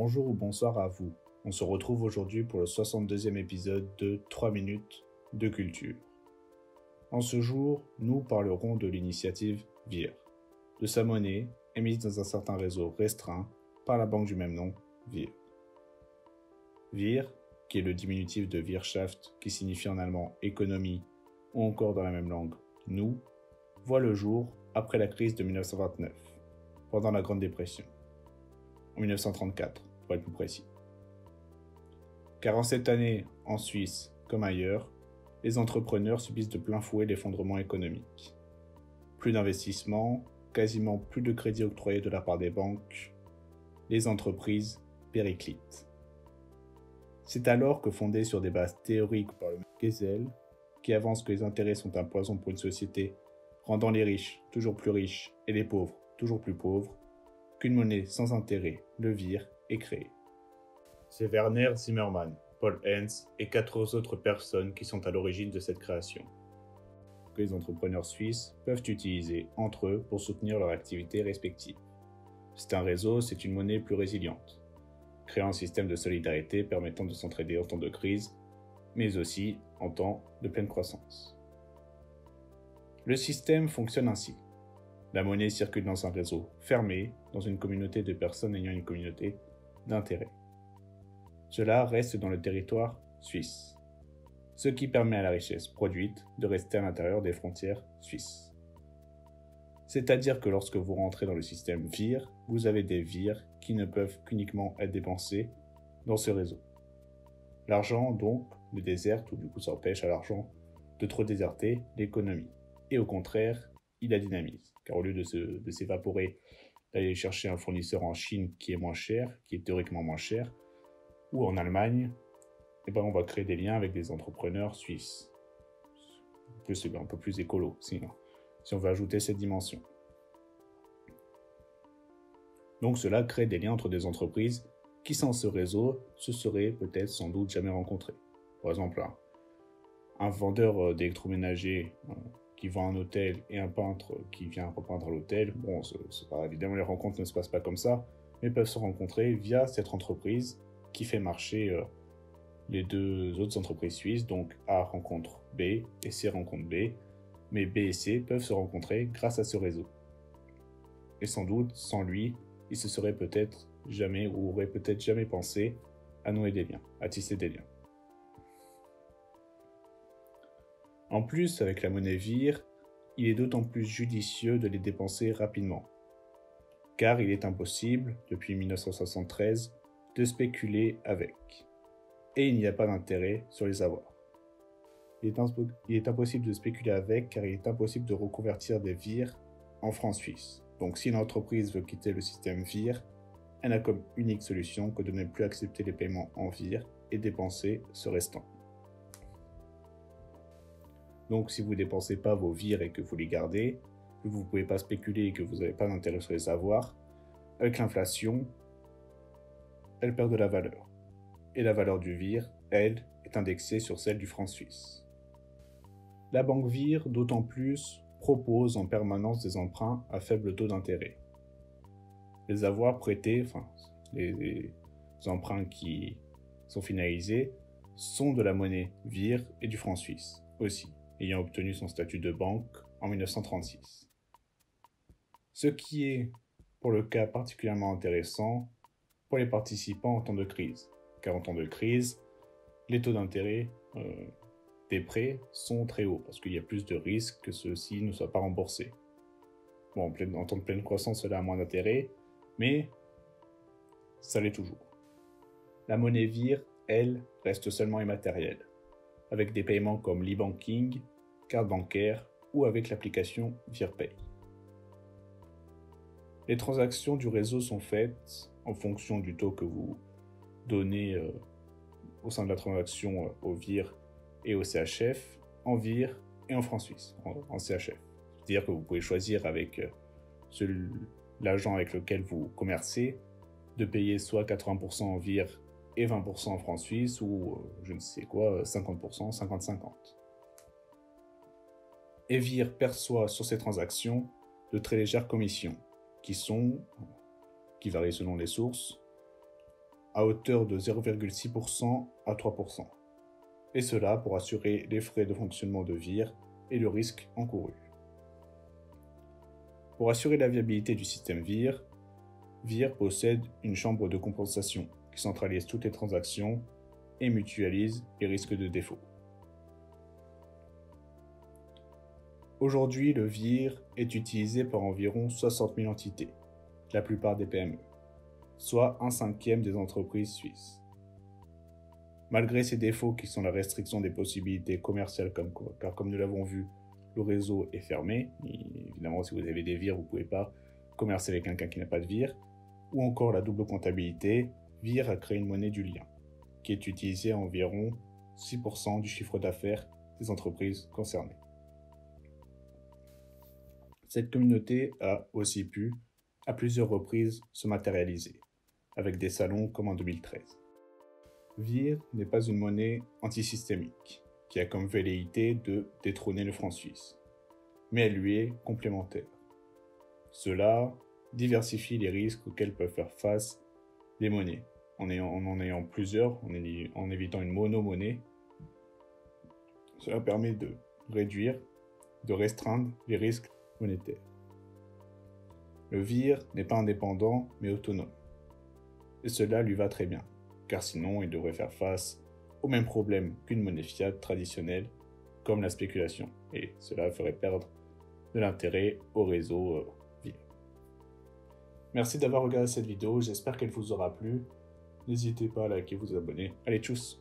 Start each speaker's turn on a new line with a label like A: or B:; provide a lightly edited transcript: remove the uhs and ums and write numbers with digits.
A: Bonjour ou bonsoir à vous. On se retrouve aujourd'hui pour le 62e épisode de 3 minutes de culture. En ce jour, nous parlerons de l'initiative VIR, de sa monnaie émise dans un certain réseau restreint par la banque du même nom, VIR. VIR, qui est le diminutif de Wirtschaft, qui signifie en allemand économie, ou encore dans la même langue, nous, voit le jour après la crise de 1929, pendant la Grande Dépression. En 1934, pour être plus précis. Car en cette année, en Suisse comme ailleurs, les entrepreneurs subissent de plein fouet l'effondrement économique. Plus d'investissements, quasiment plus de crédits octroyés de la part des banques, les entreprises périclitent. C'est alors que, fondé sur des bases théoriques par le Gesell, qui avance que les intérêts sont un poison pour une société, rendant les riches toujours plus riches et les pauvres toujours plus pauvres, qu'une monnaie sans intérêt, le VIR, est créée. C'est Werner Zimmermann, Paul Hens et 4 autres personnes qui sont à l'origine de cette création, que les entrepreneurs suisses peuvent utiliser entre eux pour soutenir leur activité respective. C'est un réseau, c'est une monnaie plus résiliente, créant un système de solidarité permettant de s'entraider en temps de crise, mais aussi en temps de pleine croissance. Le système fonctionne ainsi. La monnaie circule dans un réseau fermé, dans une communauté de personnes ayant une communauté d'intérêts. Cela reste dans le territoire suisse, ce qui permet à la richesse produite de rester à l'intérieur des frontières suisses. C'est-à-dire que lorsque vous rentrez dans le système VIR, vous avez des VIR qui ne peuvent qu'uniquement être dépensés dans ce réseau. L'argent, donc, ne déserte, ou du coup ça empêche à l'argent de trop déserter l'économie. Et au contraire, il la dynamise. Car au lieu de s'évaporer, d'aller chercher un fournisseur en Chine qui est moins cher, qui est théoriquement moins cher, ou en Allemagne, on va créer des liens avec des entrepreneurs suisses. En plus, c'est un peu plus écolo, si on veut ajouter cette dimension. Donc cela crée des liens entre des entreprises qui, sans ce réseau, se seraient peut-être sans doute jamais rencontrées. Par exemple, un vendeur d'électroménager qui vend un hôtel et un peintre qui vient repeindre l'hôtel, évidemment les rencontres ne se passent pas comme ça, mais peuvent se rencontrer via cette entreprise qui fait marcher les 2 autres entreprises suisses, donc A rencontre B et C rencontre B, mais B et C peuvent se rencontrer grâce à ce réseau. Et sans doute, sans lui, ils se seraient peut-être jamais ou auraient peut-être jamais pensé à nouer des liens, à tisser des liens. En plus, avec la monnaie VIR, il est d'autant plus judicieux de les dépenser rapidement, car il est impossible, depuis 1973, de spéculer avec, et il n'y a pas d'intérêt sur les avoirs. Il est impossible de spéculer avec, car il est impossible de reconvertir des VIR en francs suisses. Donc si une entreprise veut quitter le système VIR, elle n'a comme unique solution que de ne plus accepter les paiements en VIR et dépenser ce restant. Donc si vous ne dépensez pas vos VIR et que vous les gardez, que vous ne pouvez pas spéculer et que vous n'avez pas d'intérêt sur les avoirs, avec l'inflation, elle perd de la valeur. Et la valeur du VIR, elle, est indexée sur celle du franc suisse. La banque VIR, d'autant plus, propose en permanence des emprunts à faible taux d'intérêt. Les avoirs prêtés, les emprunts qui sont finalisés, sont de la monnaie VIR et du franc suisse aussi, ayant obtenu son statut de banque en 1936. Ce qui est, pour le cas particulièrement intéressant, pour les participants en temps de crise. Car en temps de crise, les taux d'intérêt des prêts sont très hauts, parce qu'il y a plus de risques que ceux-ci ne soient pas remboursés. Bon, en temps de pleine croissance, cela a moins d'intérêt, mais ça l'est toujours. La monnaie VIR, elle, reste seulement immatérielle, avec des paiements comme l'e-banking, carte bancaire ou avec l'application VIRPay. Les transactions du réseau sont faites en fonction du taux que vous donnez au sein de la transaction au VIR et au CHF, en VIR et en francs suisses, en CHF. C'est-à-dire que vous pouvez choisir avec l'agent avec lequel vous commercez de payer soit 80% en VIR et 20% en francs suisses ou 50%, 50-50. Et VIR perçoit sur ces transactions de très légères commissions qui varient selon les sources, à hauteur de 0,6% à 3%, et cela pour assurer les frais de fonctionnement de VIR et le risque encouru. Pour assurer la viabilité du système VIR, VIR possède une chambre de compensation qui centralise toutes les transactions et mutualise les risques de défaut. Aujourd'hui, le VIR est utilisé par environ 60 000 entités, la plupart des PME, soit 1/5 des entreprises suisses. Malgré ces défauts qui sont la restriction des possibilités commerciales, car comme nous l'avons vu, le réseau est fermé. Évidemment, si vous avez des VIR, vous ne pouvez pas commercer avec quelqu'un qui n'a pas de VIR. Ou encore la double comptabilité, VIR a créé une monnaie du lien, qui est utilisée à environ 6% du chiffre d'affaires des entreprises concernées. Cette communauté a aussi pu, à plusieurs reprises, se matérialiser, avec des salons comme en 2013. VIR n'est pas une monnaie antisystémique, qui a comme velléité de détrôner le franc suisse, mais elle lui est complémentaire. Cela diversifie les risques auxquels peuvent faire face les monnaies, en en ayant plusieurs, en évitant une mono-monnaie. Cela permet de réduire, de restreindre les risques monétaires. Le VIR n'est pas indépendant, mais autonome. Et cela lui va très bien, car sinon il devrait faire face au même problème qu'une monnaie fiat traditionnelle, comme la spéculation, et cela ferait perdre de l'intérêt au réseau VIR. Merci d'avoir regardé cette vidéo, j'espère qu'elle vous aura plu. N'hésitez pas à liker, vous abonner. Allez, tchuss!